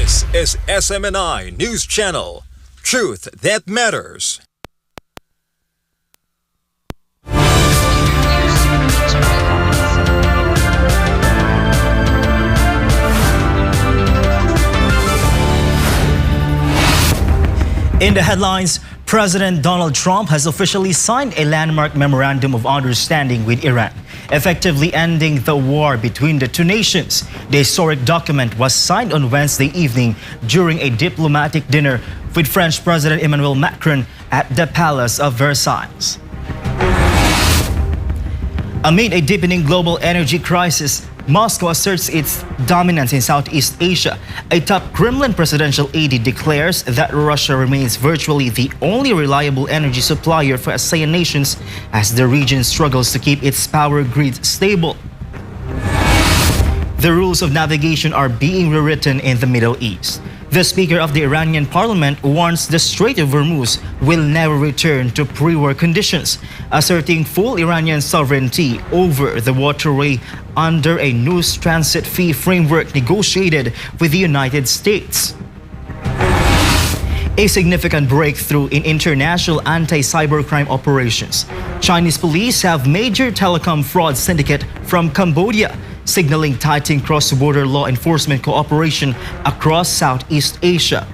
This is SMNI News Channel. Truth that matters. In the headlines, President Donald Trump has officially signed a landmark memorandum of understanding with Iran, effectively ending the war between the two nations. The historic document was signed on Wednesday evening during a diplomatic dinner with French President Emmanuel Macron at the Palace of Versailles. Amid a deepening global energy crisis, Moscow asserts its dominance in Southeast Asia. A top Kremlin presidential aide declares that Russia remains virtually the only reliable energy supplier for ASEAN nations as the region struggles to keep its power grid stable. The rules of navigation are being rewritten in the Middle East. The Speaker of the Iranian parliament warns the Strait of Hormuz will never return to pre-war conditions, asserting full Iranian sovereignty over the waterway under a new transit fee framework negotiated with the United States. A significant breakthrough in international anti-cybercrime operations. Chinese police have major telecom fraud syndicate from Cambodia, signaling tightening cross-border law enforcement cooperation across Southeast Asia.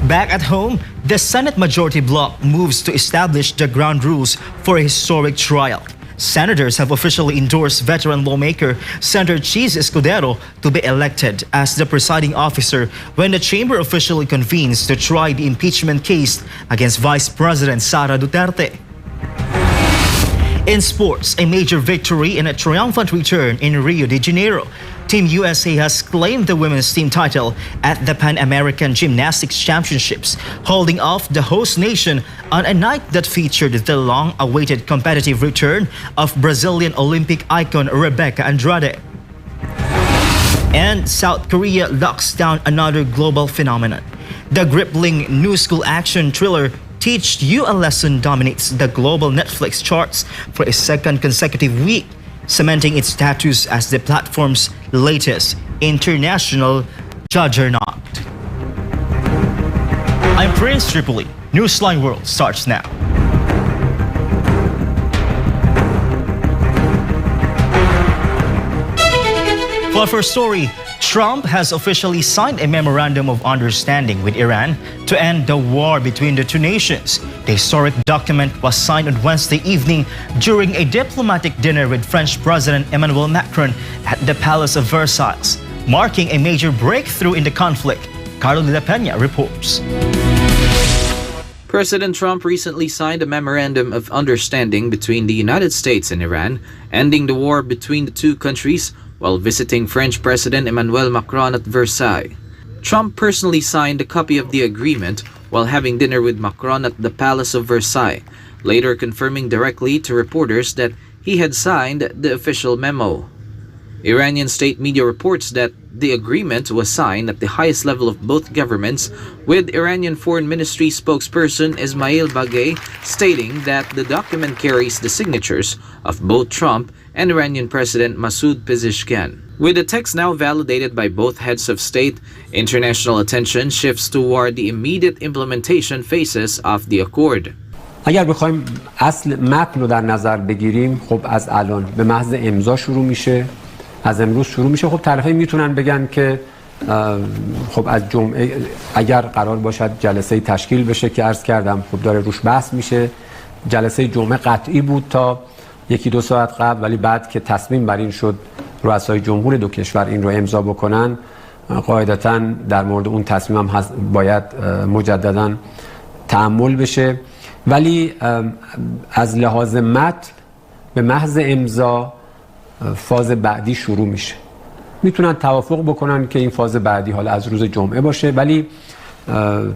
Back at home, the Senate Majority Bloc moves to establish the ground rules for a historic trial. Senators have officially endorsed veteran lawmaker Senator Cheese Escudero to be elected as the presiding officer when the chamber officially convenes to try the impeachment case against Vice President Sara Duterte. In sports, a major victory and a triumphant return in Rio de Janeiro. Team USA has claimed the women's team title at the Pan American Gymnastics Championships, holding off the host nation on a night that featured the long-awaited competitive return of Brazilian Olympic icon Rebecca Andrade. And South Korea locks down another global phenomenon. The gripping new school action thriller Teach You a Lesson dominates the global Netflix charts for a second consecutive week, cementing its status as the platform's latest international juggernaut. I'm Prince Tripoli. Newsline World starts now. For our first story, Trump has officially signed a memorandum of understanding with Iran to end the war between the two nations. The historic document was signed on Wednesday evening during a diplomatic dinner with French President Emmanuel Macron at the Palace of Versailles, marking a major breakthrough in the conflict. Carlo de la Peña reports. President Trump recently signed a memorandum of understanding between the United States and Iran, ending the war between the two countries while visiting French President Emmanuel Macron at Versailles. Trump personally signed a copy of the agreement while having dinner with Macron at the Palace of Versailles, later confirming directly to reporters that he had signed the official memo. Iranian state media reports that the agreement was signed at the highest level of both governments, with Iranian Foreign Ministry spokesperson Ismail Baghei stating that the document carries the signatures of both Trump and Iranian President Masoud Pezeshkian. With the text now validated by both heads of state, international attention shifts toward the immediate implementation phases of the accord. اگر بخوایم اصل متن رو در نظر بگیریم، خب از الان به محض امضا شروع میشه، از امروز شروع میشه. خب طرفین میتونن بگن که خب از جمعه اگر قرار باشد جلسه تشکیل بشه که عرض کردم خب داره روش بحث میشه. جلسه جمعه قطعی بود تا یکی دو ساعت قبل، ولی بعد که تصمیم بر این شد رؤسای جمهور دو کشور این رو امضا بکنن، قاعدتاً در مورد اون تصمیم هم باید مجدداً تأمل بشه. ولی از لحاظ متن به محض امضا فاز بعدی شروع میشه. میتونن توافق بکنن که این فاز بعدی حالا از روز جمعه باشه، ولی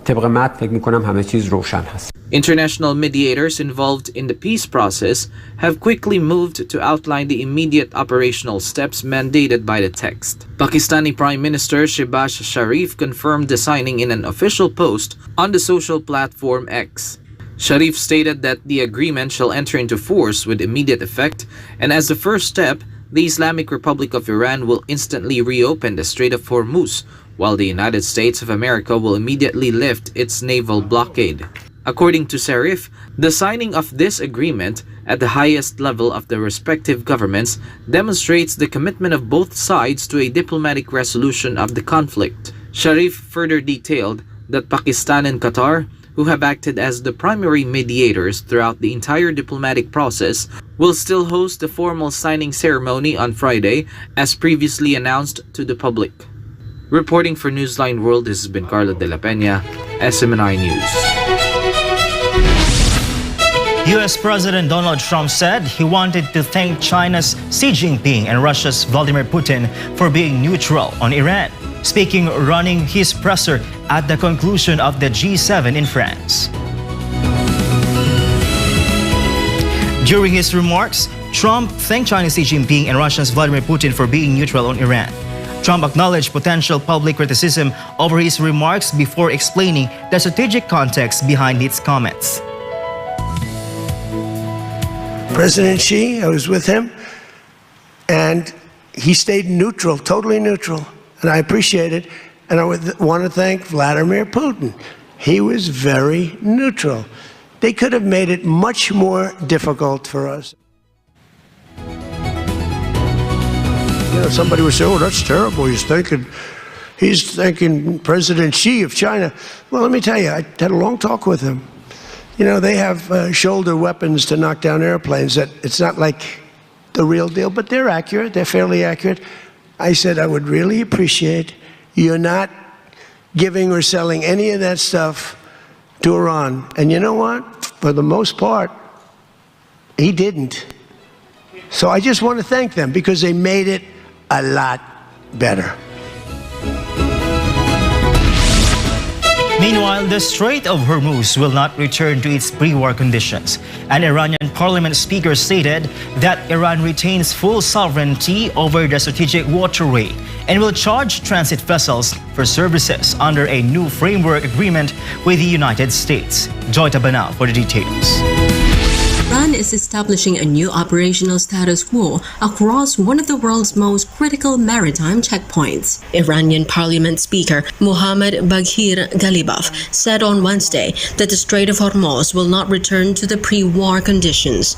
طبق متن فکر میکنم همه چیز روشن هست. International mediators involved in the peace process have quickly moved to outline the immediate operational steps mandated by the text. Pakistani Prime Minister Shehbaz Sharif confirmed the signing in an official post on the social platform X. Sharif stated that the agreement shall enter into force with immediate effect, and as the first step, the Islamic Republic of Iran will instantly reopen the Strait of Hormuz while the United States of America will immediately lift its naval blockade. According to Serif, the signing of this agreement at the highest level of the respective governments demonstrates the commitment of both sides to a diplomatic resolution of the conflict. Sharif further detailed that Pakistan and Qatar, who have acted as the primary mediators throughout the entire diplomatic process, will still host the formal signing ceremony on Friday, as previously announced to the public. Reporting for Newsline World, this has been Carlo De La Peña, SMNI News. U.S. President Donald Trump said he wanted to thank China's Xi Jinping and Russia's Vladimir Putin for being neutral on Iran, speaking running his presser at the conclusion of the G7 in France. During his remarks, Trump thanked China's Xi Jinping and Russia's Vladimir Putin for being neutral on Iran. Trump acknowledged potential public criticism over his remarks before explaining the strategic context behind its comments. President Xi, I was with him, and he stayed neutral, totally neutral, and I appreciate it. And I want to thank Vladimir Putin. He was very neutral. They could have made it much more difficult for us. You know, somebody would say, oh, that's terrible. He's thanking President Xi of China. Well, let me tell you, I had a long talk with him. You know, they have shoulder weapons to knock down airplanes. That it's not like the real deal, but they're accurate. They're fairly accurate. I said, I would really appreciate you're not giving or selling any of that stuff to Iran. And you know what? For the most part, he didn't. So I just want to thank them because they made it a lot better. Meanwhile, the Strait of Hormuz will not return to its pre-war conditions. An Iranian parliament speaker stated that Iran retains full sovereignty over the strategic waterway and will charge transit vessels for services under a new framework agreement with the United States. Joy Tabanao for the details. Iran is establishing a new operational status quo across one of the world's most critical maritime checkpoints. Iranian Parliament Speaker Mohammad Baghir Ghalibaf said on Wednesday that the Strait of Hormuz will not return to the pre-war conditions.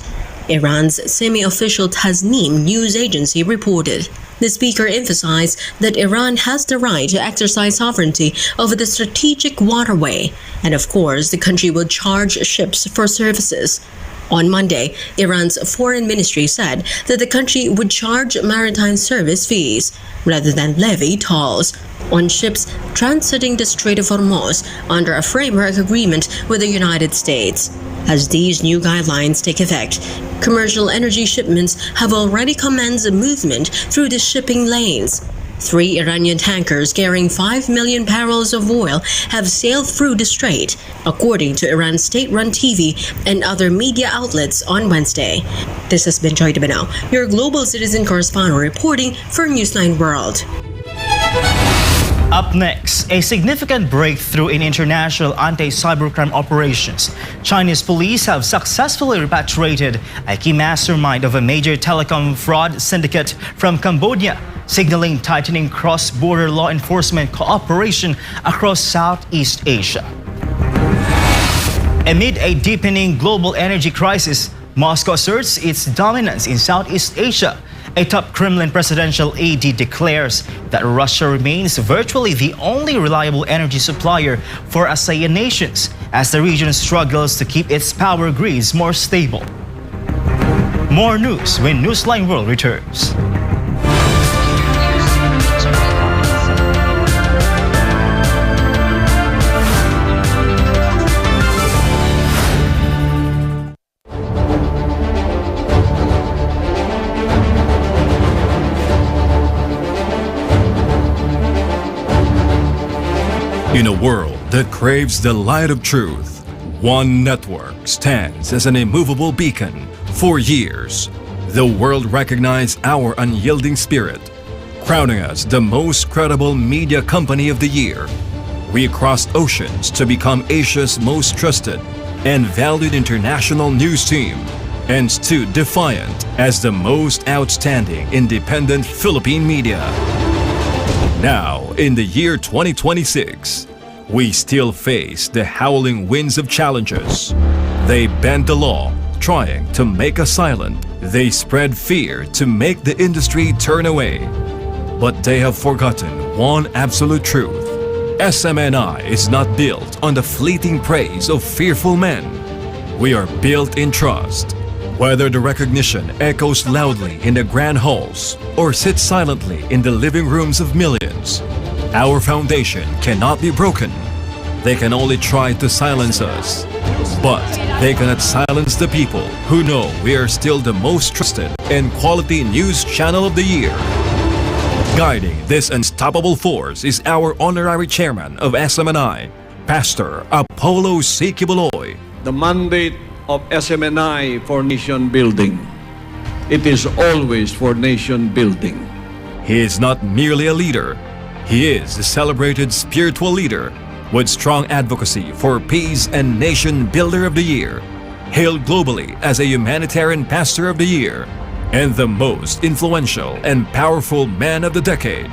Iran's semi-official Tasnim news agency reported. The speaker emphasized that Iran has the right to exercise sovereignty over the strategic waterway, and of course the country will charge ships for services. On Monday, Iran's foreign ministry said that the country would charge maritime service fees rather than levy tolls on ships transiting the Strait of Hormuz under a framework agreement with the United States. As these new guidelines take effect, commercial energy shipments have already commenced movement through the shipping lanes. 3 Iranian tankers carrying 5 million barrels of oil have sailed through the strait, according to Iran's state-run TV and other media outlets on Wednesday. This has been Joy Tabanao, your global citizen correspondent reporting for Newsline World. Up next, a significant breakthrough in international anti-cybercrime operations. Chinese police have successfully repatriated a key mastermind of a major telecom fraud syndicate from Cambodia, signaling tightening cross-border law enforcement cooperation across Southeast Asia. Amid a deepening global energy crisis, Moscow asserts its dominance in Southeast Asia. A top Kremlin presidential aide declares that Russia remains virtually the only reliable energy supplier for ASEAN nations as the region struggles to keep its power grids more stable. More news when Newsline World returns. In a world that craves the light of truth, One Network stands as an immovable beacon. For years, the world recognized our unyielding spirit, crowning us the most credible media company of the year. We crossed oceans to become Asia's most trusted and valued international news team, and stood defiant as the most outstanding independent Philippine media. Now, in the year 2026, we still face the howling winds of challenges. They bend the law, trying to make us silent. They spread fear to make the industry turn away. But they have forgotten one absolute truth. SMNI is not built on the fleeting praise of fearful men. We are built in trust. Whether the recognition echoes loudly in the grand halls or sits silently in the living rooms of millions, our foundation cannot be broken. They can only try to silence us, but they cannot silence the people who know we are still the most trusted and quality news channel of the year. Guiding this unstoppable force is our honorary chairman of SMNI, Pastor Apollo C. Kibuloy. The mandate of SMNI for nation building. It is always for nation building. He is not merely a leader. He is a celebrated spiritual leader with strong advocacy for peace and nation builder of the year, hailed globally as a humanitarian pastor of the year, and the most influential and powerful man of the decade.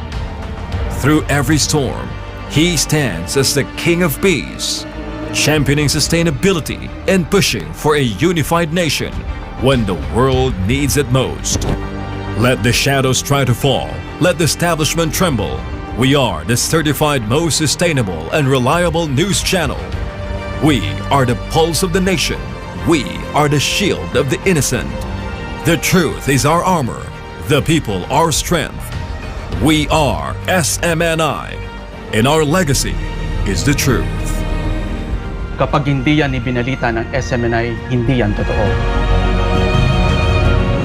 Through every storm, he stands as the King of Peace, championing sustainability and pushing for a unified nation when the world needs it most. Let the shadows try to fall, let the establishment tremble. We are the certified most sustainable and reliable news channel. We are the pulse of the nation. We are the shield of the innocent. The truth is our armor, the people our strength. We are SMNI, and our legacy is the truth. Kapag hindi yan ibinalita ng SMNI, hindi yan totoo.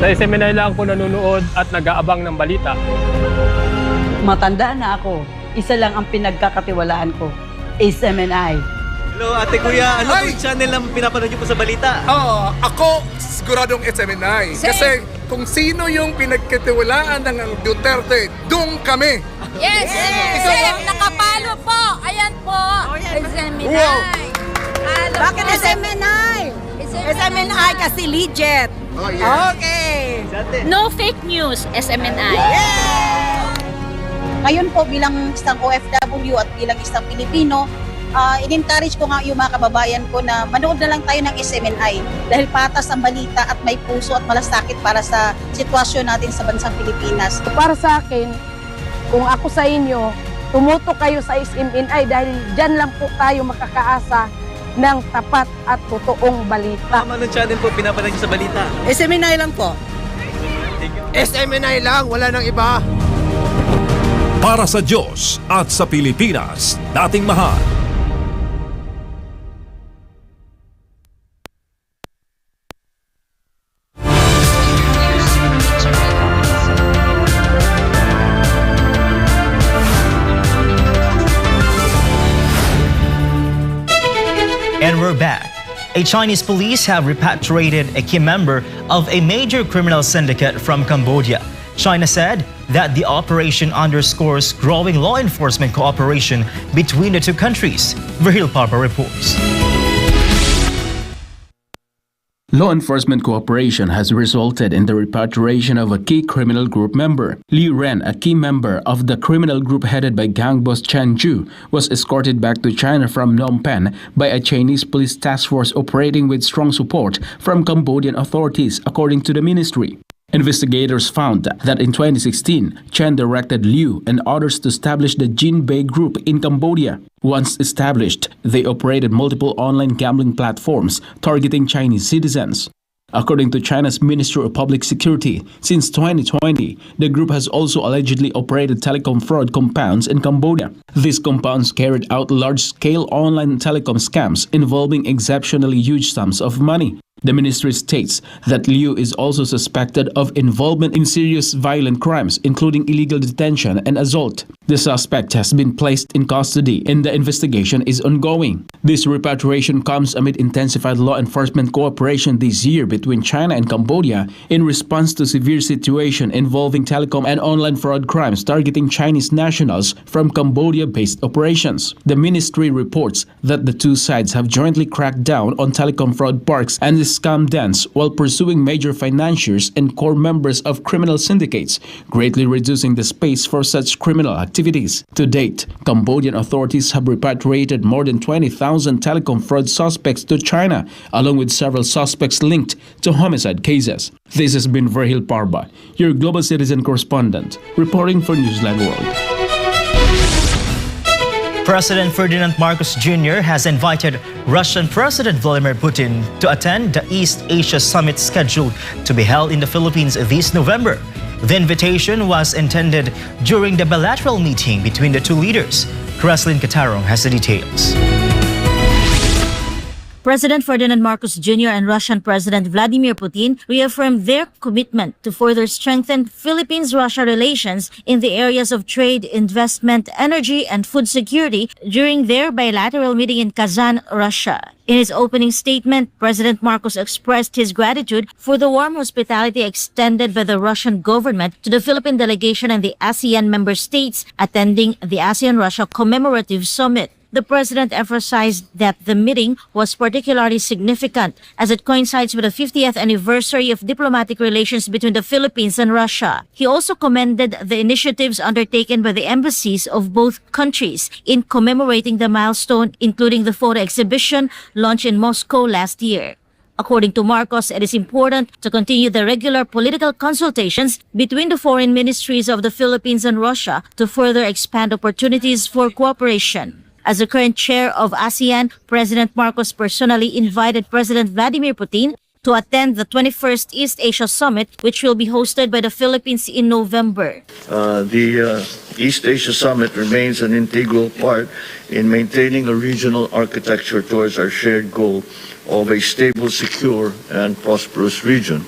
Sa SMNI lang ako nanonood at nag-aabang ng balita. Matanda na ako. Isa lang ang pinagkakatiwalaan ko. SMNI. Hello, ate kuya. Ano po channel ang pinapanood niyo po sa balita? Ako siguradong SMNI. Kasi kung sino yung pinagkatiwalaan ng Duterte, doon kami. Yes! Sir, nakapalo po. Ayan po. SMNI. Wow. Bakit SMNI? SMNI kasi legit. Oh, yeah. Okay. No fake news, SMNI. Ngayon po bilang isang OFW at bilang isang Pilipino, in-encourage ko nga yung mga kababayan ko na manood na lang tayo ng SMNI dahil patas ang balita at may puso at malasakit para sa sitwasyon natin sa bansang Pilipinas. Para sa akin, kung ako sa inyo, tumutok kayo sa SMNI dahil dyan lang po tayo makakaasa ng tapat at totoong balita. Anong channel po pinapanood niyo sa balita? SMNI lang po. SMNI lang, wala nang iba. Para sa Diyos at sa Pilipinas, dating mahal. And we're back. A Chinese police have repatriated a key member of a major criminal syndicate from Cambodia. China said that the operation underscores growing law enforcement cooperation between the two countries. Virgil Papa reports. Law enforcement cooperation has resulted in the repatriation of a key criminal group member. Liu Ren, a key member of the criminal group headed by gang boss Chen Ju, was escorted back to China from Phnom Penh by a Chinese police task force operating with strong support from Cambodian authorities, according to the ministry. Investigators found that in 2016, Chen directed Liu and others to establish the Jin Bay Group in Cambodia. Once established, they operated multiple online gambling platforms targeting Chinese citizens. According to China's Ministry of Public Security, since 2020, the group has also allegedly operated telecom fraud compounds in Cambodia. These compounds carried out large-scale online telecom scams involving exceptionally huge sums of money. The ministry states that Liu is also suspected of involvement in serious violent crimes, including illegal detention and assault. The suspect has been placed in custody and the investigation is ongoing. This repatriation comes amid intensified law enforcement cooperation this year between China and Cambodia in response to severe situation involving telecom and online fraud crimes targeting Chinese nationals from Cambodia-based operations. The ministry reports that the two sides have jointly cracked down on telecom fraud parks and scam dens while pursuing major financiers and core members of criminal syndicates, greatly reducing the space for such criminal activities. To date, Cambodian authorities have repatriated more than 20,000 telecom fraud suspects to China, along with several suspects linked to homicide cases. This has been Verhil Parba, your Global Citizen correspondent, reporting for Newsline World. President Ferdinand Marcos Jr. has invited Russian President Vladimir Putin to attend the East Asia Summit scheduled to be held in the Philippines this November. The invitation was intended during the bilateral meeting between the two leaders. Creslin Catarong has the details. President Ferdinand Marcos Jr. and Russian President Vladimir Putin reaffirmed their commitment to further strengthen Philippines-Russia relations in the areas of trade, investment, energy, and food security during their bilateral meeting in Kazan, Russia. In his opening statement, President Marcos expressed his gratitude for the warm hospitality extended by the Russian government to the Philippine delegation and the ASEAN member states attending the ASEAN-Russia Commemorative Summit. The president emphasized that the meeting was particularly significant as it coincides with the 50th anniversary of diplomatic relations between the Philippines and Russia. He also commended the initiatives undertaken by the embassies of both countries in commemorating the milestone, including the photo exhibition launched in Moscow last year. According to Marcos, it is important to continue the regular political consultations between the foreign ministries of the Philippines and Russia to further expand opportunities for cooperation. As the current chair of ASEAN, President Marcos personally invited President Vladimir Putin to attend the 21st East Asia Summit, which will be hosted by the Philippines in November. The East Asia Summit remains an integral part in maintaining a regional architecture towards our shared goal of a stable, secure, and prosperous region.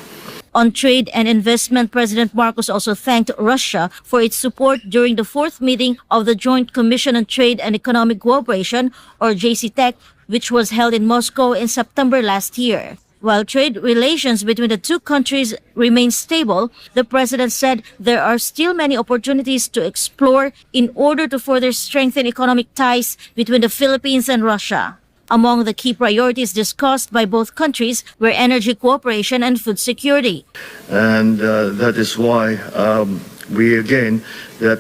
On trade and investment, President Marcos also thanked Russia for its support during the fourth meeting of the Joint Commission on Trade and Economic Cooperation, or JCTEC, which was held in Moscow in September last year. While trade relations between the two countries remain stable, the president said there are still many opportunities to explore in order to further strengthen economic ties between the Philippines and Russia. Among the key priorities discussed by both countries were energy cooperation and food security. And that is why that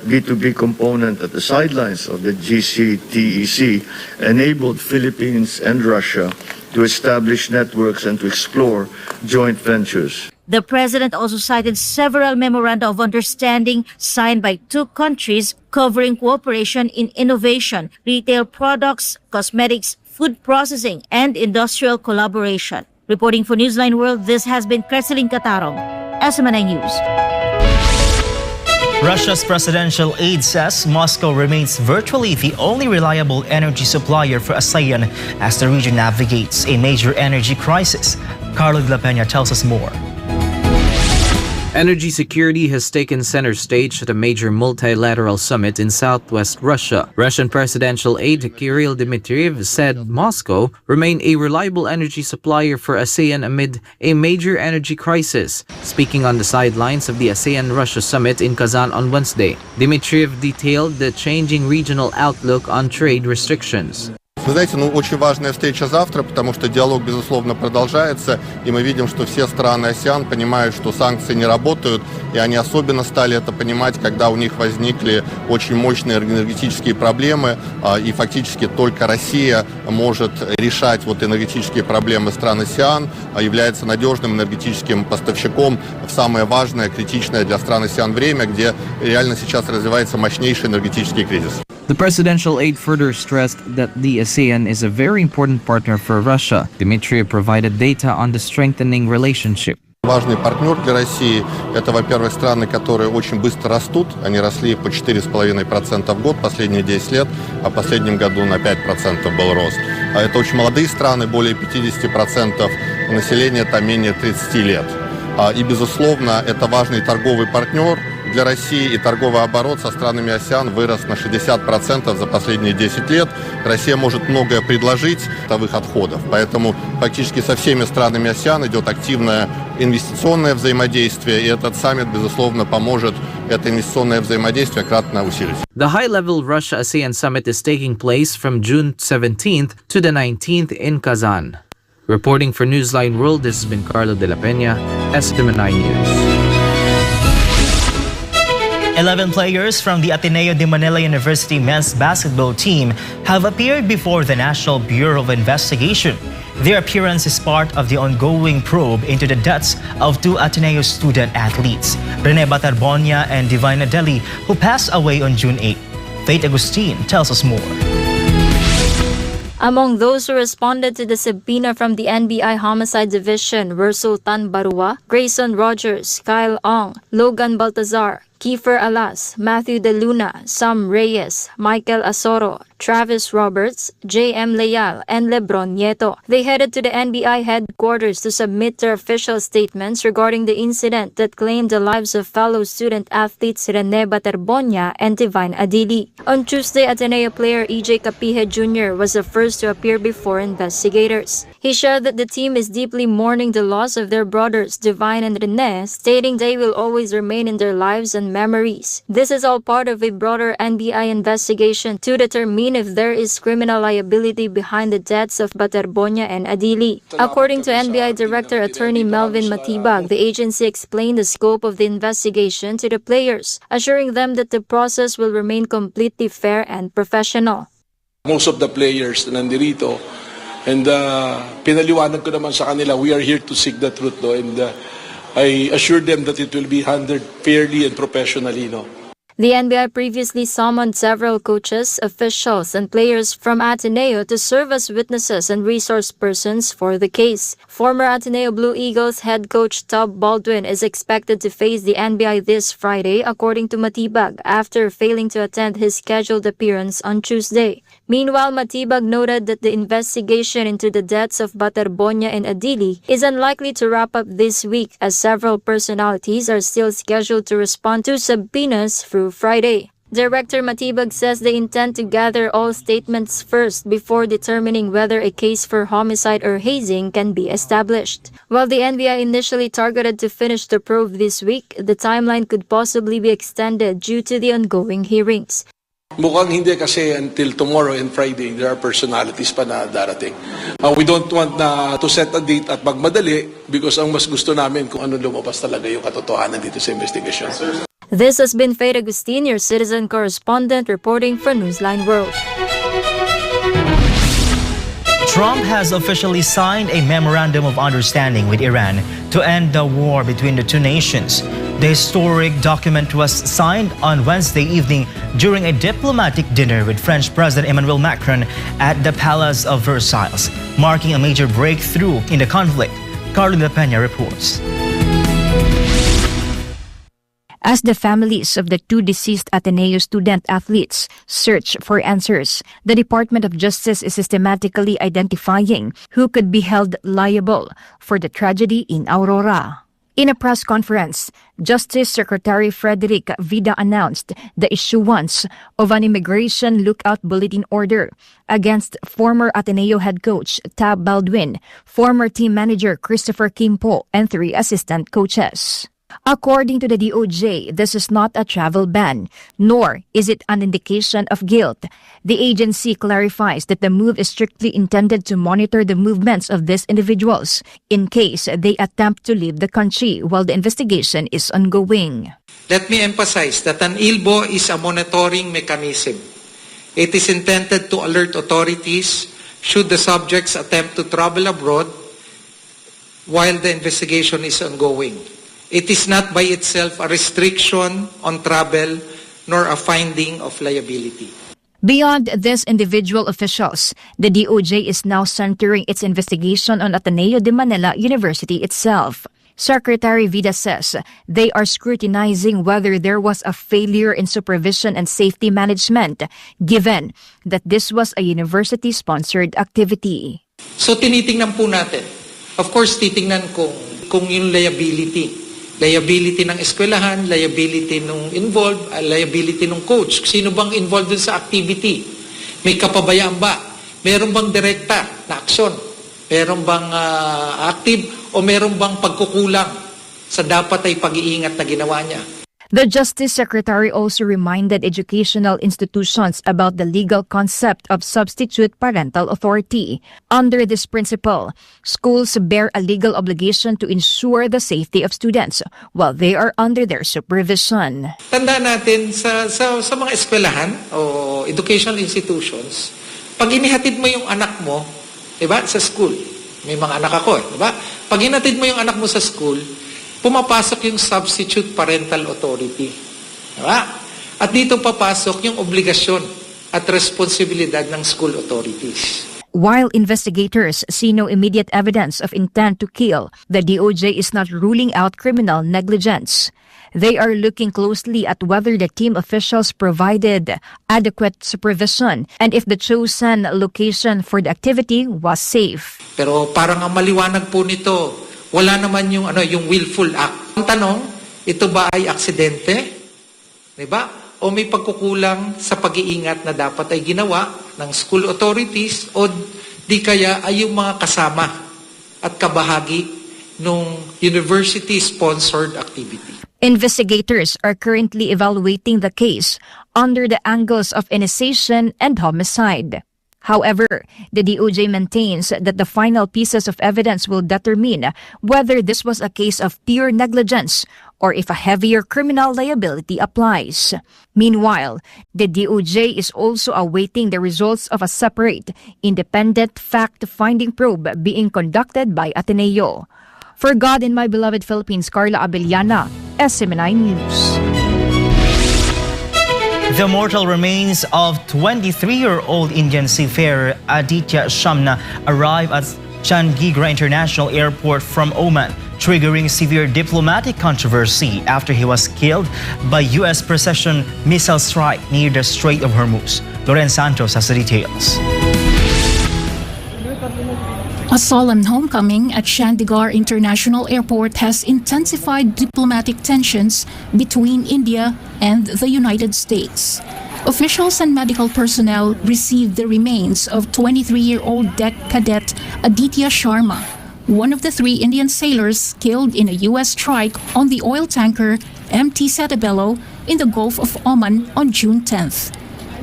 B2B component at the sidelines of the GCTEC enabled Philippines and Russia to establish networks and to explore joint ventures. The president also cited several memoranda of understanding signed by two countries covering cooperation in innovation, retail products, cosmetics, food processing, and industrial collaboration. Reporting for Newsline World, this has been Creslin Catarong, SMNI News. Russia's presidential aide says Moscow remains virtually the only reliable energy supplier for ASEAN as the region navigates a major energy crisis. Carlo de la Peña tells us more. Energy security has taken center stage at a major multilateral summit in southwest Russia. Russian presidential aide Kirill Dmitriev said Moscow remained a reliable energy supplier for ASEAN amid a major energy crisis. Speaking on the sidelines of the ASEAN-Russia summit in Kazan on Wednesday, Dmitriev detailed the changing regional outlook on trade restrictions. Вы знаете, очень важная встреча завтра, потому что диалог, безусловно, продолжается, и мы видим, что все страны АСЕАН понимают, что санкции не работают, и они особенно стали это понимать, когда у них возникли очень мощные энергетические проблемы, и фактически только Россия может решать энергетические проблемы стран АСЕАН, является надежным энергетическим поставщиком в самое важное, критичное для стран АСЕАН время, где реально сейчас развивается мощнейший энергетический кризис. The presidential aide further stressed that the ASEAN is a very important partner for Russia. Dmitriev provided data on the strengthening relationship. Важный партнер для России – это, во-первых, страны, которые очень быстро растут. Они росли по 4,5% в год последние 10 лет, а в последнем году на 5% был рост. А это очень молодые страны, более 50% населения там менее 30 лет. И, безусловно, это важный торговый партнер для России, и торговый оборот со странами АСЕАН вырос на 60% за последние 10 лет. Россия может многое предложить готовых отходов, поэтому фактически со всеми странами АСЕАН идет активное инвестиционное взаимодействие, и этот саммит, безусловно, поможет это инвестиционное взаимодействие кратно усилить. The high-level Russia-ASEAN summit is taking place from June 17th to the 19th in Kazan. Reporting for Newsline World, this has been Carlo de la Peña, SMNI News. 11 players from the Ateneo de Manila University men's basketball team have appeared before the National Bureau of Investigation. Their appearance is part of the ongoing probe into the deaths of two Ateneo student athletes, Rene Batarbonia and Divine Adeli, who passed away on June 8. Faith Agustin tells us more. Among those who responded to the subpoena from the NBI Homicide Division were Sultan Barua, Grayson Rogers, Kyle Ong, Logan Baltazar, Kiefer Alas, Matthew De Luna, Sam Reyes, Michael Asoro, Travis Roberts, J.M. Leal, and Lebron Nieto. They headed to the NBI headquarters to submit their official statements regarding the incident that claimed the lives of fellow student athletes Rene Baterbonia and Divine Adili. On Tuesday, Ateneo player E.J. Capihe Jr. was the first to appear before investigators. He shared that the team is deeply mourning the loss of their brothers, Divine and Rene, stating they will always remain in their lives and memories. This is all part of a broader NBI investigation to determine if there is criminal liability behind the deaths of Baterbonia and Adili. According to NBI Director Attorney Melvin Matibag, the agency explained the scope of the investigation to the players, assuring them that the process will remain completely fair and professional. Most of the players na nandirito, and pinaliwanag ko naman sa kanila, we are here to seek the truth, and I assure them that it will be handled fairly and professionally. The NBI previously summoned several coaches, officials, and players from Ateneo to serve as witnesses and resource persons for the case. Former Ateneo Blue Eagles head coach Tob Baldwin is expected to face the NBI this Friday, according to Matibag, after failing to attend his scheduled appearance on Tuesday. Meanwhile, Matibag noted that the investigation into the deaths of Baterbonia and Adili is unlikely to wrap up this week, as several personalities are still scheduled to respond to subpoenas through Friday. Director Matibag says they intend to gather all statements first before determining whether a case for homicide or hazing can be established. While the NBI initially targeted to finish the probe this week, the timeline could possibly be extended due to the ongoing hearings. Mukhang hindi kasi until tomorrow and Friday, there are personalities pa na darating. We don't want to set a date at magmadali because ang mas gusto namin kung ano lumabas talaga yung katotohanan dito sa investigation. This has been Faith Agustin, your citizen correspondent, reporting for Newsline World. Trump has officially signed a memorandum of understanding with Iran to end the war between the two nations. The historic document was signed on Wednesday evening during a diplomatic dinner with French President Emmanuel Macron at the Palace of Versailles, marking a major breakthrough in the conflict. Carlo de Peña reports. As the families of the two deceased Ateneo student athletes search for answers, the Department of Justice is systematically identifying who could be held liable for the tragedy in Aurora. In a press conference, Justice Secretary Frederick Vida announced the issuance of an immigration lookout bulletin order against former Ateneo head coach Tab Baldwin, former team manager Christopher Kimpo, and 3 assistant coaches. According to the DOJ, this is not a travel ban, nor is it an indication of guilt. The agency clarifies that the move is strictly intended to monitor the movements of these individuals in case they attempt to leave the country while the investigation is ongoing. Let me emphasize that an ILBO is a monitoring mechanism. It is intended to alert authorities should the subjects attempt to travel abroad while the investigation is ongoing. It is not by itself a restriction on travel nor a finding of liability. Beyond these individual officials, the DOJ is now centering its investigation on Ateneo de Manila University itself. Secretary Vida says they are scrutinizing whether there was a failure in supervision and safety management, given that this was a university-sponsored activity. So tinitingnan po natin. Of course, titingnan kung yung liability Liability ng eskwelahan, liability nung involved, liability nung coach. Sino bang involved dun sa activity? May kapabayaan ba? Meron bang direkta na aksyon? Meron bang active o meron bang pagkukulang sa dapat ay pag-iingat na ginawa niya? The Justice Secretary also reminded educational institutions about the legal concept of substitute parental authority. Under this principle, schools bear a legal obligation to ensure the safety of students while they are under their supervision. Tandaan natin sa mga eskwelahan o educational institutions, pag inihatid mo yung anak mo, diba, sa school, may mga anak ako, diba? Pag inihatid mo yung anak mo sa school, pumapasok yung substitute parental authority. Diba? At dito papasok yung obligasyon at responsibilidad ng school authorities. While investigators see no immediate evidence of intent to kill, the DOJ is not ruling out criminal negligence. They are looking closely at whether the team officials provided adequate supervision and if the chosen location for the activity was safe. Pero parang ang maliwanag po nito, wala naman yung willful act. Ang tanong, ito ba ay aksidente? 'Di ba? O may pagkukulang sa pag-iingat na dapat ay ginawa ng school authorities o di kaya ay yung mga kasama at kabahagi ng university-sponsored activity. Investigators are currently evaluating the case under the angles of initiation and homicide. However, the DOJ maintains that the final pieces of evidence will determine whether this was a case of pure negligence or if a heavier criminal liability applies. Meanwhile, the DOJ is also awaiting the results of a separate, independent fact-finding probe being conducted by Ateneo. For God and My Beloved Philippines, Carla Abellana, SMNI News. The mortal remains of 23-year-old Indian seafarer Aditya Shamna arrived at Chandigarh International Airport from Oman, triggering severe diplomatic controversy after he was killed by U.S. precision missile strike near the Strait of Hormuz. Loren Santos has the details. A solemn homecoming at Chandigarh International Airport has intensified diplomatic tensions between India and the United States. Officials and medical personnel received the remains of 23-year-old deck cadet Aditya Sharma, one of the 3 Indian sailors killed in a U.S. strike on the oil tanker MT Setabelo in the Gulf of Oman on June 10th.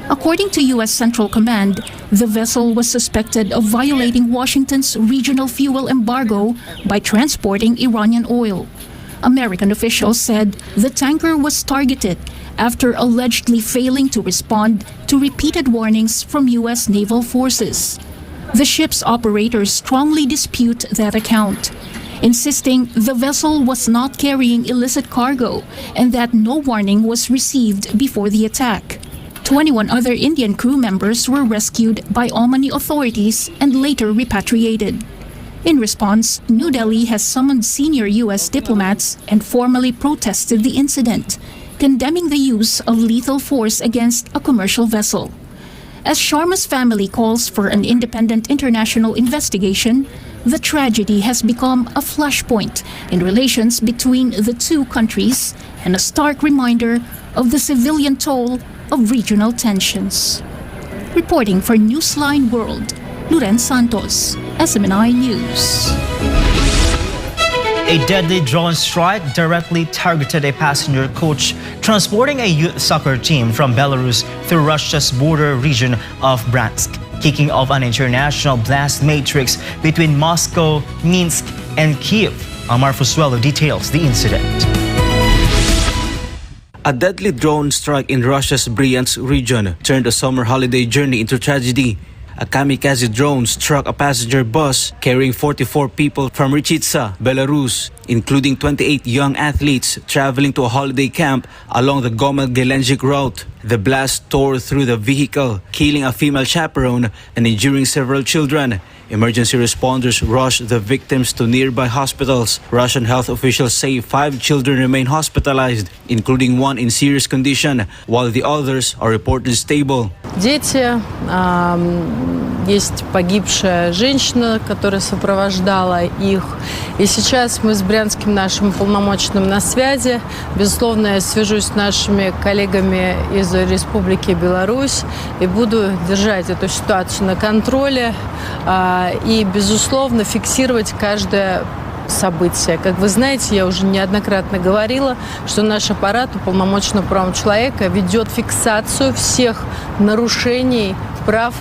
According to U.S. Central Command, the vessel was suspected of violating Washington's regional fuel embargo by transporting Iranian oil. American officials said the tanker was targeted after allegedly failing to respond to repeated warnings from U.S. naval forces. The ship's operators strongly dispute that account, insisting the vessel was not carrying illicit cargo and that no warning was received before the attack. 21 other Indian crew members were rescued by Omani authorities and later repatriated. In response, New Delhi has summoned senior U.S. diplomats and formally protested the incident, condemning the use of lethal force against a commercial vessel. As Sharma's family calls for an independent international investigation, the tragedy has become a flashpoint in relations between the 2 countries and a stark reminder of the civilian toll of regional tensions. Reporting for Newsline World, Loren Santos, SMNI News. A deadly drone strike directly targeted a passenger coach transporting a youth soccer team from Belarus through Russia's border region of Bryansk, kicking off an international blast matrix between Moscow, Minsk, and Kyiv. Amar Fusuelo details the incident. A deadly drone strike in Russia's Bryansk region turned a summer holiday journey into tragedy. A kamikaze drone struck a passenger bus carrying 44 people from Richitsa, Belarus, including 28 young athletes traveling to a holiday camp along the Gomel-Gelendzhik route. The blast tore through the vehicle, killing a female chaperone and injuring several children. Emergency responders rushed the victims to nearby hospitals. Russian health officials say 5 children remain hospitalized, including one in serious condition, while the others are reported stable. Дети, есть погибшая женщина, которая сопровождала их. И сейчас мы с брянским нашим уполномоченным на связи. Безусловно, я свяжусь с нашими коллегами из Республики Беларусь и буду держать эту ситуацию на контроле и, безусловно, фиксировать каждое события. Как вы знаете, я уже неоднократно говорила, что наш аппарат уполномоченного правом человека ведет фиксацию всех нарушений прав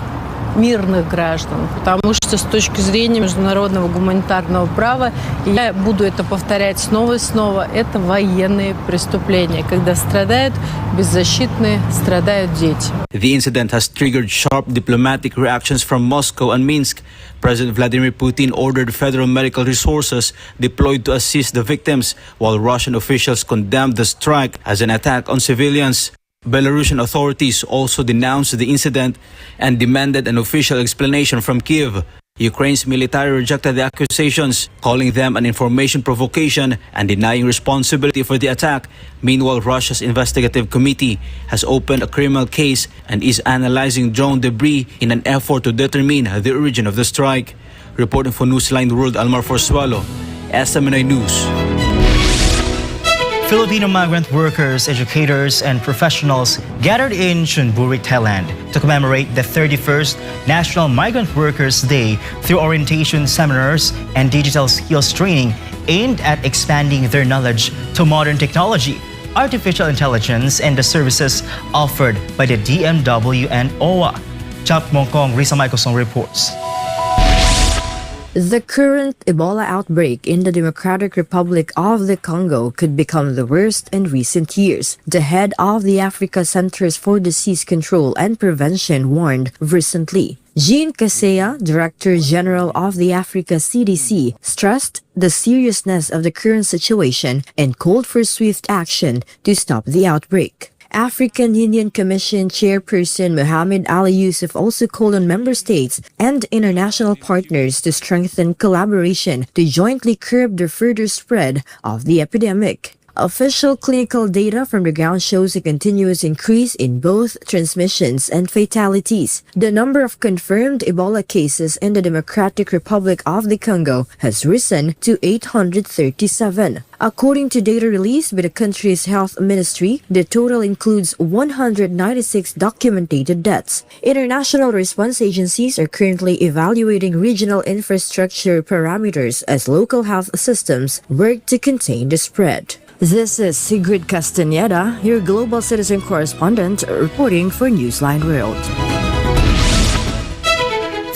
мирных граждан, потому что с точки зрения международного гуманитарного права, и я буду это повторять снова и снова, это военные преступления, когда страдают беззащитные, страдают дети. The incident has triggered sharp diplomatic reactions from Moscow and Minsk. President Vladimir Putin ordered federal medical resources deployed to assist the victims, while Russian officials condemned the strike as an attack on civilians. Belarusian authorities also denounced the incident and demanded an official explanation from Kiev. Ukraine's military rejected the accusations, calling them an information provocation and denying responsibility for the attack. Meanwhile, Russia's investigative committee has opened a criminal case and is analyzing drone debris in an effort to determine the origin of the strike. Reporting for Newsline World, Almar Forsualo, SMNI News. Filipino migrant workers, educators, and professionals gathered in Chonburi, Thailand to commemorate the 31st National Migrant Workers Day through orientation seminars and digital skills training aimed at expanding their knowledge to modern technology, artificial intelligence, and the services offered by the DMW and OWA. Chap Mongkong, Risa Maikosong reports. The current Ebola outbreak in the Democratic Republic of the Congo could become the worst in recent years. The head of the Africa Centers for Disease Control and Prevention warned recently. Jean Kaseya, Director General of the Africa CDC, stressed the seriousness of the current situation and called for swift action to stop the outbreak. African Union Commission Chairperson Mohamed Ali Yusuf also called on member states and international partners to strengthen collaboration to jointly curb the further spread of the epidemic. Official clinical data from the ground shows a continuous increase in both transmissions and fatalities. The number of confirmed Ebola cases in the Democratic Republic of the Congo has risen to 837. According to data released by the country's health ministry, the total includes 196 documented deaths. International response agencies are currently evaluating regional infrastructure parameters as local health systems work to contain the spread. This is Sigrid Castaneda, your global citizen correspondent, reporting for Newsline World.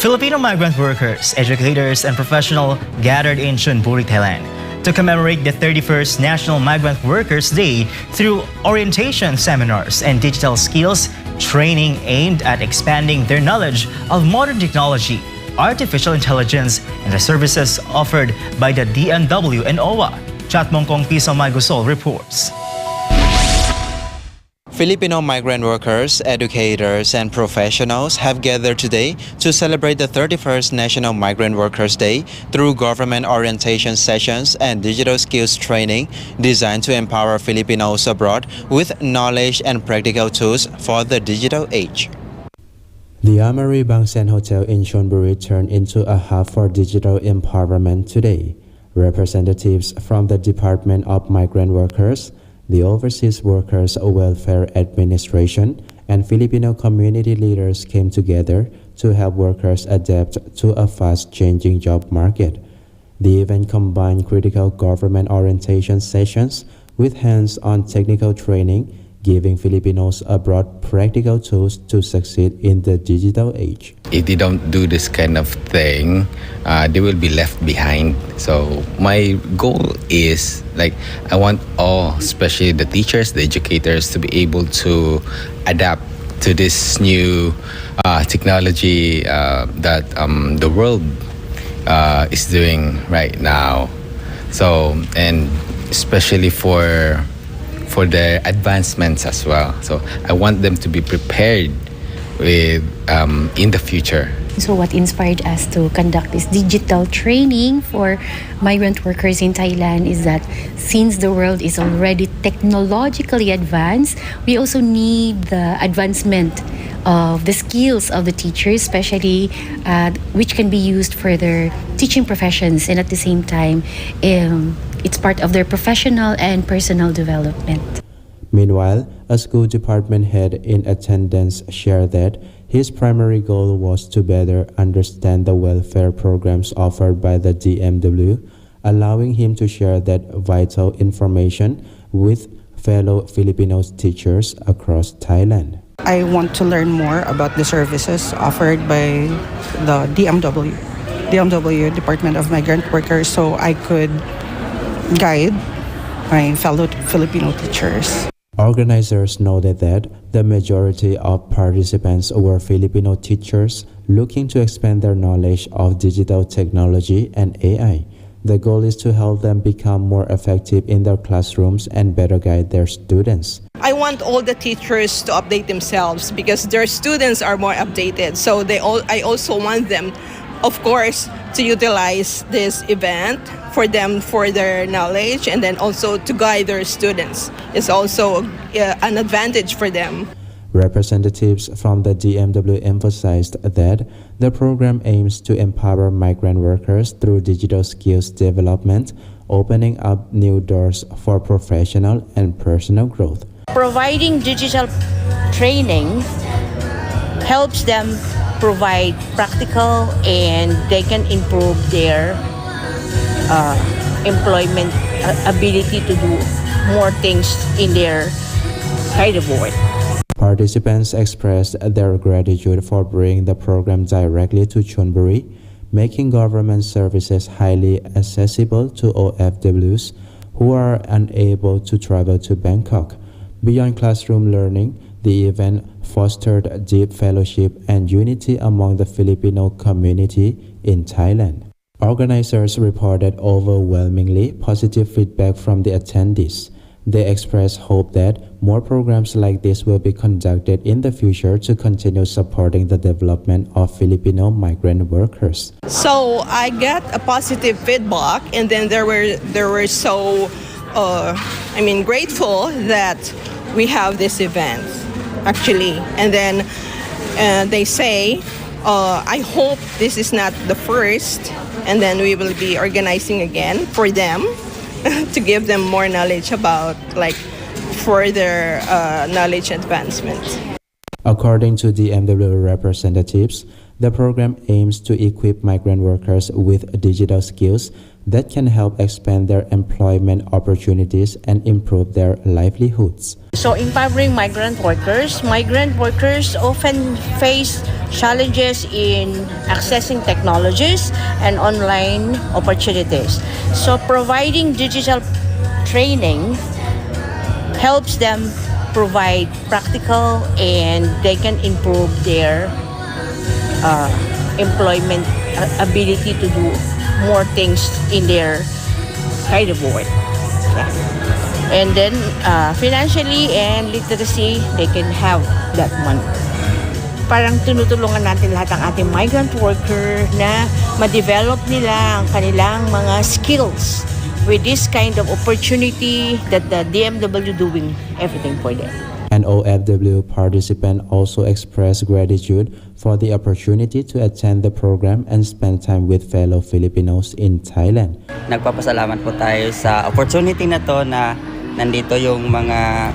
Filipino migrant workers, educators, and professionals gathered in Chonburi, Thailand to commemorate the 31st National Migrant Workers Day through orientation seminars and digital skills training aimed at expanding their knowledge of modern technology, artificial intelligence, and the services offered by the DMW and OWA. Chat Mongkong Pisa Maigusol reports. Filipino migrant workers, educators, and professionals have gathered today to celebrate the 31st National Migrant Workers Day through government orientation sessions and digital skills training designed to empower Filipinos abroad with knowledge and practical tools for the digital age. The Amari Bangsan Hotel in Chonburi turned into a hub for digital empowerment today. Representatives from the Department of Migrant Workers, the Overseas Workers Welfare Administration, and Filipino community leaders came together to help workers adapt to a fast-changing job market. The event combined critical government orientation sessions with hands-on technical training, giving Filipinos abroad practical tools to succeed in the digital age. If they don't do this kind of thing, they will be left behind. So my goal is, I want all, especially the teachers, the educators, to be able to adapt to this new technology that the world is doing right now. So, and especially for their advancements as well. So I want them to be prepared with in the future. So what inspired us to conduct this digital training for migrant workers in Thailand is that since the world is already technologically advanced, we also need the advancement of the skills of the teachers, especially which can be used for their teaching professions, and at the same time, it's part of their professional and personal development. Meanwhile, a school department head in attendance shared that his primary goal was to better understand the welfare programs offered by the DMW, allowing him to share that vital information with fellow Filipino teachers across Thailand. I want to learn more about the services offered by the DMW Department of Migrant Workers, so I could guide my fellow Filipino teachers. Organizers noted that the majority of participants were Filipino teachers looking to expand their knowledge of digital technology and AI. The goal is to help them become more effective in their classrooms and better guide their students. I want all the teachers to update themselves because their students are more updated. So I also want them, of course, to utilize this event for them, for their knowledge, and then also to guide their students. It's also an advantage for them. Representatives from the DMW emphasized that the program aims to empower migrant workers through digital skills development, opening up new doors for professional and personal growth. Providing digital training helps them provide practical, and they can improve their employment ability to do more things in their kind of work. Participants expressed their gratitude for bringing the program directly to Chonburi, making government services highly accessible to OFWs who are unable to travel to Bangkok. Beyond classroom learning, the event fostered deep fellowship and unity among the Filipino community in Thailand. Organizers reported overwhelmingly positive feedback from the attendees. They expressed hope that more programs like this will be conducted in the future to continue supporting the development of Filipino migrant workers. So I get a positive feedback, and then they were so grateful that we have this event actually, and then they say I hope this is not the first, and then we will be organizing again for them to give them more knowledge about further knowledge advancement. According to the MW representatives, the program aims to equip migrant workers with digital skills that can help expand their employment opportunities and improve their livelihoods. So empowering migrant workers often face challenges in accessing technologies and online opportunities. So providing digital training helps them provide practical, and they can improve their employment ability to do more things in their kind of work. Yeah. And then financially and literacy, they can have that money. Parang tinutulungan natin lahat ng ating migrant worker na ma-develop nila ang kanilang mga skills with this kind of opportunity that the DMW doing everything for them. An OFW participant also expressed gratitude for the opportunity to attend the program and spend time with fellow Filipinos in Thailand. Nagpapasalamat po tayo sa opportunity na to na nandito yung mga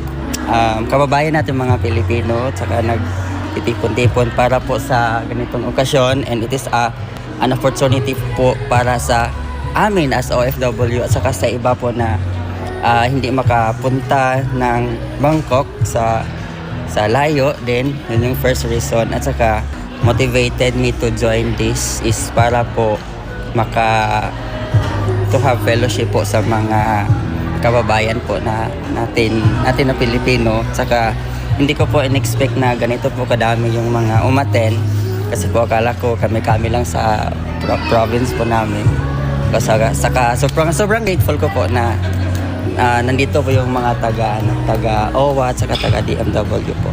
kababayan natin mga Pilipino, tsaka nagtitipon-tipon para po sa ganitong okasyon, and it is an opportunity po para sa amin as OFW at saka sa iba po na hindi makapunta ng Bangkok sa layo din. Yun yung first reason, at saka motivated me to join this is para po to have fellowship po sa mga kababayan po natin na Pilipino. Saka hindi ko po in-expect na ganito po kadami yung mga umaten, kasi po akala ko kami lang sa province po namin. Saka sobrang grateful ko po na nandito po yung mga taga OWA at saka taga DMW po.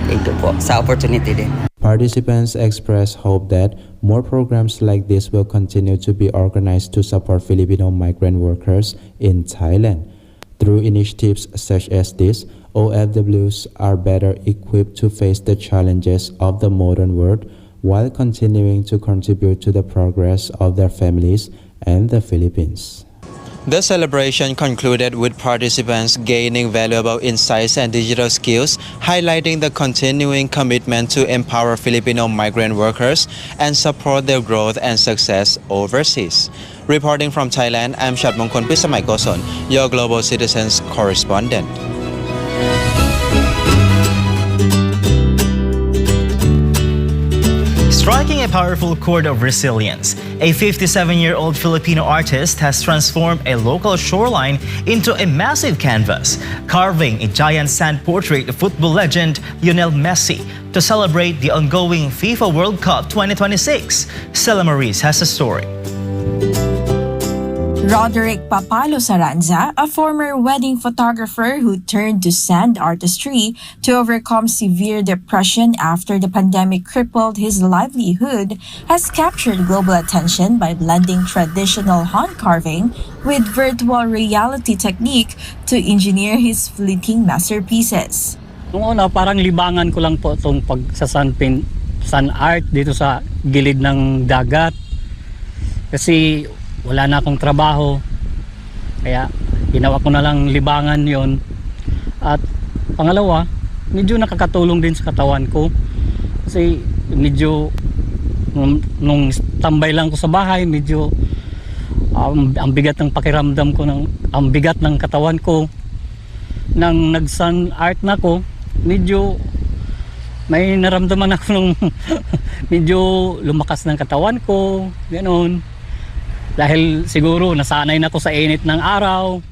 Thank you po sa opportunity din. Participants expressed hope that more programs like this will continue to be organized to support Filipino migrant workers in Thailand. Through initiatives such as this, OFWs are better equipped to face the challenges of the modern world while continuing to contribute to the progress of their families and the Philippines. The celebration concluded with participants gaining valuable insights and digital skills, highlighting the continuing commitment to empower Filipino migrant workers and support their growth and success overseas. Reporting from Thailand, I'm Shatmongkon Pisamaikoson, your Global Citizens correspondent. Striking a powerful chord of resilience, a 57-year-old Filipino artist has transformed a local shoreline into a massive canvas, carving a giant sand portrait of football legend Lionel Messi to celebrate the ongoing FIFA World Cup 2026. Stella Maurice has the story. Roderick Papalo Saranza, a former wedding photographer who turned to sand artistry to overcome severe depression after the pandemic crippled his livelihood, has captured global attention by blending traditional hand carving with virtual reality technique to engineer his fleeting masterpieces. Noong una, parang libangan ko lang po itong sun art dito sa gilid ng dagat. Kasi wala na akong trabaho, kaya ginawa ko na lang libangan yon. At pangalawa, medyo nakakatulong din sa katawan ko kasi medyo nung tambay lang ko sa bahay, medyo ang bigat ng pakiramdam ko, ang bigat ng katawan ko. Nang nag-sun art na ko, medyo may naramdaman ako nung medyo lumakas ng katawan ko, ganoon. Dahil siguro nasanay na ako sa init ng araw.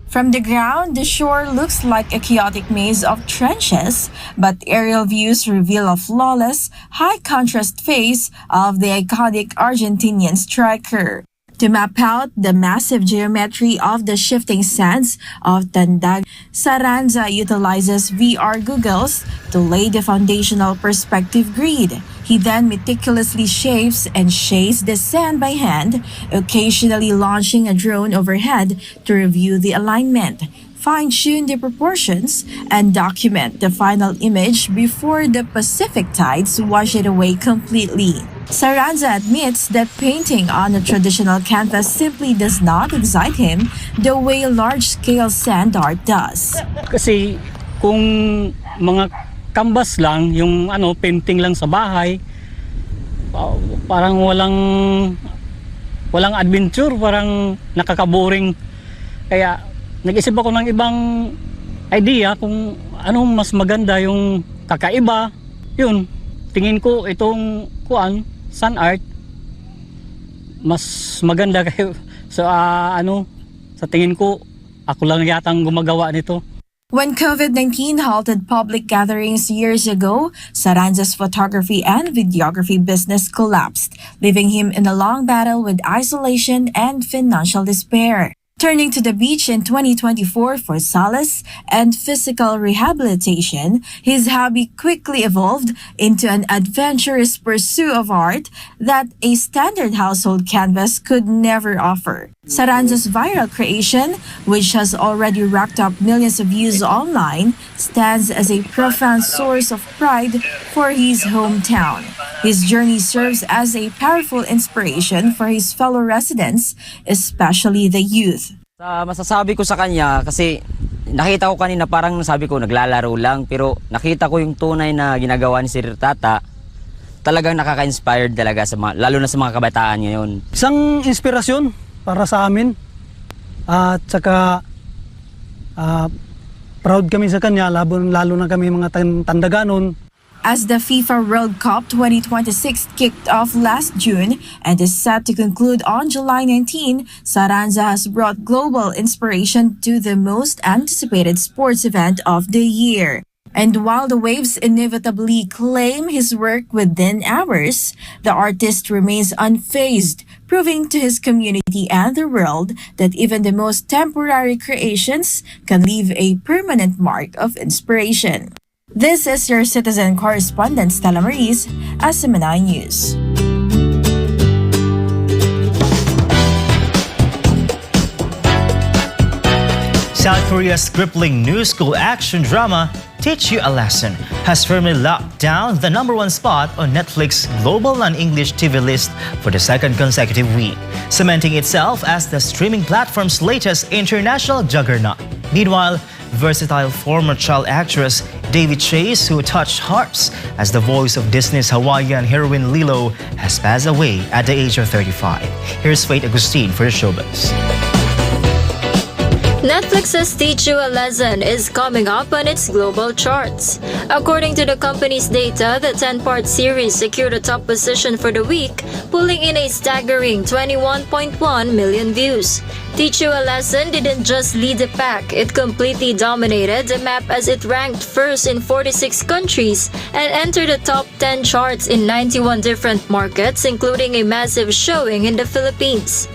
From the ground, the shore looks like a chaotic maze of trenches, but aerial views reveal a flawless, high-contrast face of the iconic Argentinian striker. To map out the massive geometry of the shifting sands of Tandag, Saranza utilizes VR goggles to lay the foundational perspective grid. He then meticulously shapes and shades the sand by hand, occasionally launching a drone overhead to review the alignment, fine-tune the proportions, and document the final image before the Pacific tides wash it away completely. Saranza admits that painting on a traditional canvas simply does not excite him the way large-scale sand art does. Kasi kung mga canvas lang, yung painting lang sa bahay, parang walang adventure, parang nakakaboring. Kaya nag-isip ako ng ibang idea kung anong mas maganda, yung kakaiba. Yun, tingin ko itong sun art mas maganda kayo sa sa tingin ko ako lang yatang gumagawa nito. When COVID-19 halted public gatherings years ago, Saranza's photography and videography business collapsed, leaving him in a long battle with isolation and financial despair. Turning to the beach in 2024 for solace and physical rehabilitation, his hobby quickly evolved into an adventurous pursuit of art that a standard household canvas could never offer. Saranza's viral creation, which has already racked up millions of views online, stands as a profound source of pride for his hometown. His journey serves as a powerful inspiration for his fellow residents, especially the youth. Masasabi ko sa kanya kasi nakita ko kanina parang sabi ko naglalaro lang, pero nakita ko yung tunay na ginagawa ni Sir Tata. Talagang nakaka-inspired talaga lalo na sa mga kabataan ngayon. Isang inspirasyon para sa amin at saka proud kami sa kanya, lalo na kami mga Tandaganon. As the FIFA World Cup 2026 kicked off last June and is set to conclude on July 19, Saranza has brought global inspiration to the most anticipated sports event of the year. And while the waves inevitably claim his work within hours, the artist remains unfazed, proving to his community and the world that even the most temporary creations can leave a permanent mark of inspiration. This is your citizen correspondent Stella Maris, SMNI News. South Korea's crippling new school action drama, Teach You a Lesson, has firmly locked down the #1 spot on Netflix global non-English TV list for the second consecutive week, cementing itself as the streaming platform's latest international juggernaut. Meanwhile, versatile former child actress David Chase, who touched hearts as the voice of Disney's Hawaiian heroine Lilo, has passed away at the age of 35. Here's Faith Agustin for the showbiz. Netflix's Teach You a Lesson is coming up on its global charts. According to the company's data, the 10-part series secured a top position for the week, pulling in a staggering 21.1 million views. Teach You a Lesson didn't just lead the pack, it completely dominated the map as it ranked first in 46 countries and entered the top 10 charts in 91 different markets, including a massive showing in the Philippines.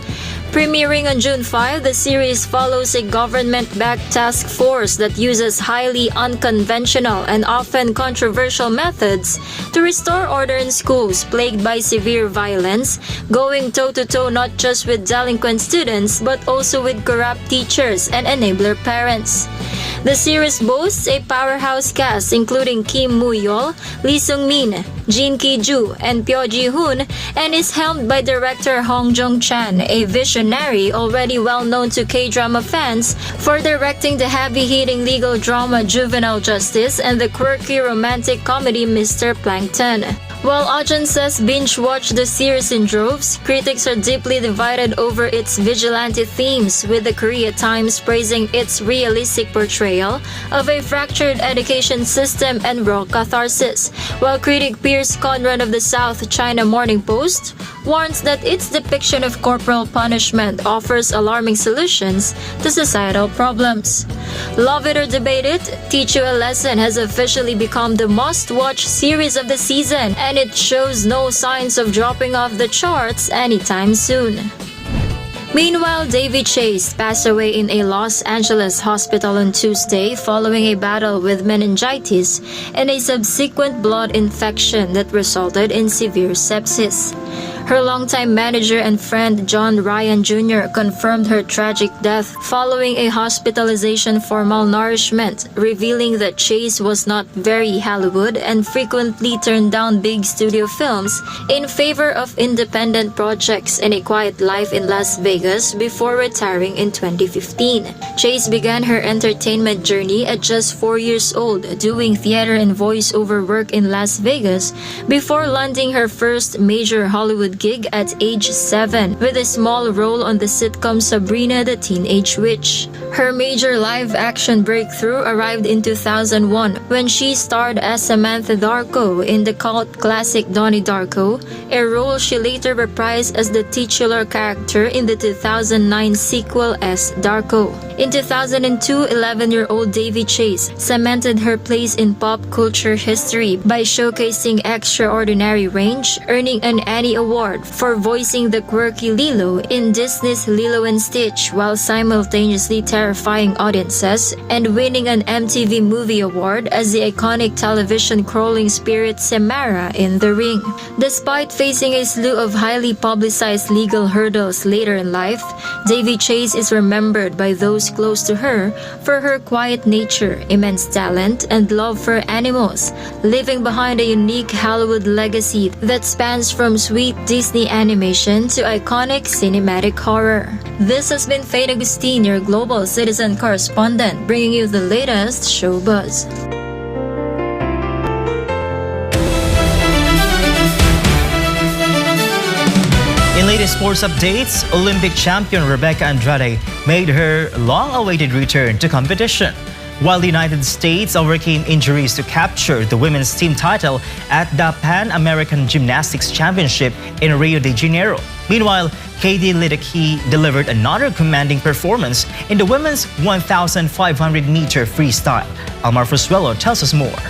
Premiering on June 5, the series follows a government-backed task force that uses highly unconventional and often controversial methods to restore order in schools plagued by severe violence, going toe-to-toe not just with delinquent students but also with corrupt teachers and enabler parents. The series boasts a powerhouse cast including Kim Moo-yeol, Lee Sung-min, Jin Ki-ju, and Pyo Ji-hoon, and is helmed by director Hong Jong-chan, a visionary already well known to K-drama fans for directing the heavy-hitting legal drama Juvenile Justice and the quirky romantic comedy Mr. Plankton. While audiences binge-watch the series in droves, critics are deeply divided over its vigilante themes, with the Korea Times praising its realistic portrayal of a fractured education system and raw catharsis, while critic Piers Conrad of the South China Morning Post warns that its depiction of corporal punishment offers alarming solutions to societal problems. Love it or debate it, Teach You a Lesson has officially become the must-watch series of the season, and it shows no signs of dropping off the charts anytime soon. Meanwhile, David Chase passed away in a Los Angeles hospital on Tuesday following a battle with meningitis and a subsequent blood infection that resulted in severe sepsis. Her longtime manager and friend John Ryan Jr. confirmed her tragic death following a hospitalization for malnourishment, revealing that Chase was not very Hollywood and frequently turned down big studio films in favor of independent projects and a quiet life in Las Vegas before retiring in 2015. Chase began her entertainment journey at just 4 years old, doing theater and voice-over work in Las Vegas before landing her first major Hollywood gig at age 7 with a small role on the sitcom Sabrina the Teenage Witch. Her major live-action breakthrough arrived in 2001 when she starred as Samantha Darko in the cult classic Donnie Darko, a role she later reprised as the titular character in the 2009 sequel as Darko. In 2002, 11-year-old Davy Chase cemented her place in pop culture history by showcasing extraordinary range, earning an Annie Award for voicing the quirky Lilo in Disney's Lilo and Stitch while simultaneously terrifying audiences, and winning an MTV Movie Award as the iconic television crawling spirit Samara in The Ring. Despite facing a slew of highly publicized legal hurdles later in life, Davy Chase is remembered by those close to her for her quiet nature, immense talent, and love for animals, leaving behind a unique Hollywood legacy that spans from sweet Disney animation to iconic cinematic horror. This has been Faye Agustin, your global citizen correspondent, bringing you the latest show buzz. In latest sports updates, Olympic champion Rebecca Andrade made her long-awaited return to competition, while the United States overcame injuries to capture the women's team title at the Pan American Gymnastics Championship in Rio de Janeiro. Meanwhile, Katie Ledecky delivered another commanding performance in the women's 1,500-meter freestyle. Almar Frusuelo tells us more.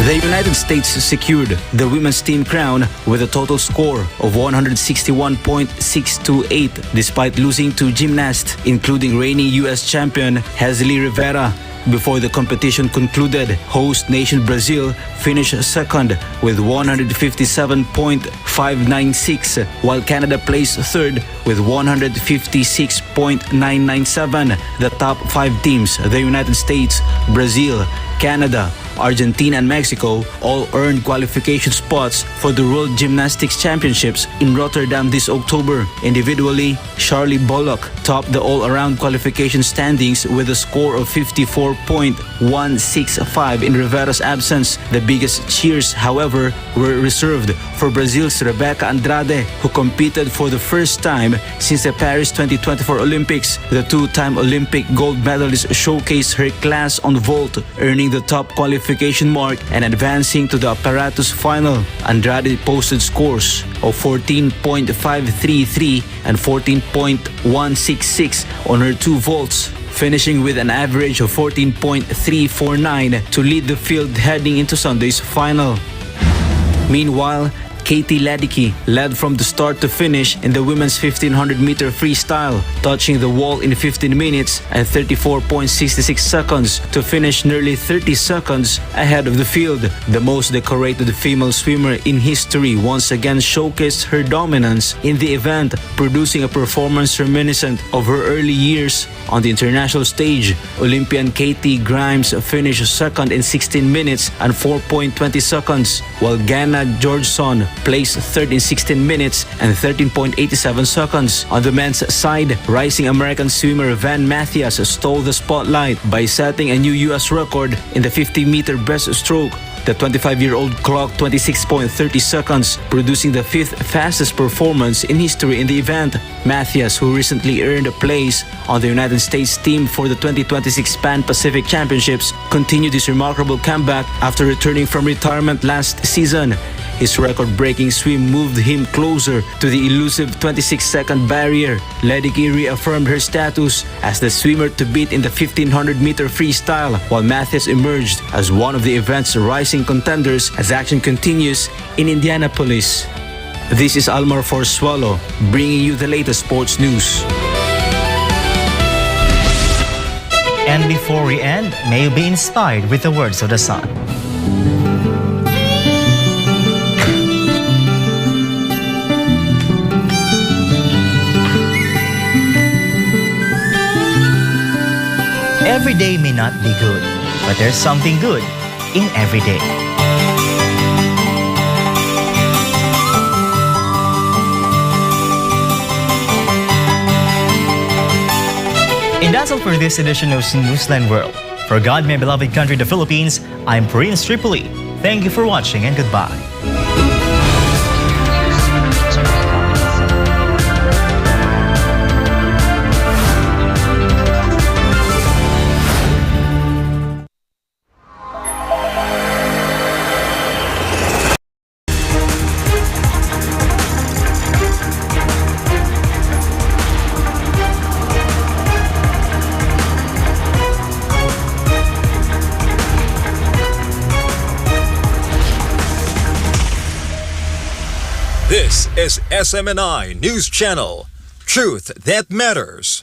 The United States secured the women's team crown with a total score of 161.628 despite losing to gymnasts including reigning U.S. champion Hazley Rivera, Before the competition concluded, host nation Brazil finished second with 157.596, while Canada placed third with 156.997. The top 5 teams, the United States, Brazil, Canada, Argentina, and Mexico, all earned qualification spots for the World Gymnastics Championships in Rotterdam this October. Individually, Charlie Bullock topped the all-around qualification standings with a score of 54.165 in Rivera's absence. The biggest cheers, however, were reserved for Brazil's Rebeca Andrade, who competed for the first time since the Paris 2024 Olympics. The two-time Olympic gold medalist showcased her class on vault, earning the top qualification mark and advancing to the apparatus final. Andrade posted scores of 14.533 and 14.166 on her 2 vaults, finishing with an average of 14.349 to lead the field heading into Sunday's final. Meanwhile, Katie Ledecky led from the start to finish in the women's 1500-meter freestyle, touching the wall in 15 minutes and 34.66 seconds to finish nearly 30 seconds ahead of the field. The most decorated female swimmer in history once again showcased her dominance in the event, producing a performance reminiscent of her early years on the international stage. Olympian Katie Grimes finished second in 16 minutes and 4.20 seconds, while Ganna Georgeson placed third in 16 minutes and 13.87 seconds. On the men's side, rising American swimmer Van Mathias stole the spotlight by setting a new U.S. record in the 50-meter breaststroke. The 25-year-old clocked 26.30 seconds, producing the 5th fastest performance in history in the event. Mathias, who recently earned a place on the United States team for the 2026 Pan-Pacific Championships, continued his remarkable comeback after returning from retirement last season. His record-breaking swim moved him closer to the elusive 26-second barrier. Ledecky reaffirmed her status as the swimmer to beat in the 1500-meter freestyle, while Mathias emerged as one of the event's rising contenders as action continues in Indianapolis. This is Almar Forswallow, bringing you the latest sports news. And before we end, may you be inspired with the words of the sun. Every day may not be good, but there's something good in every day. And that's all for this edition of Newsline World. For God, my beloved country, the Philippines, I'm Prince Tripoli. Thank you for watching and goodbye. This is SMNI News Channel. Truth that matters.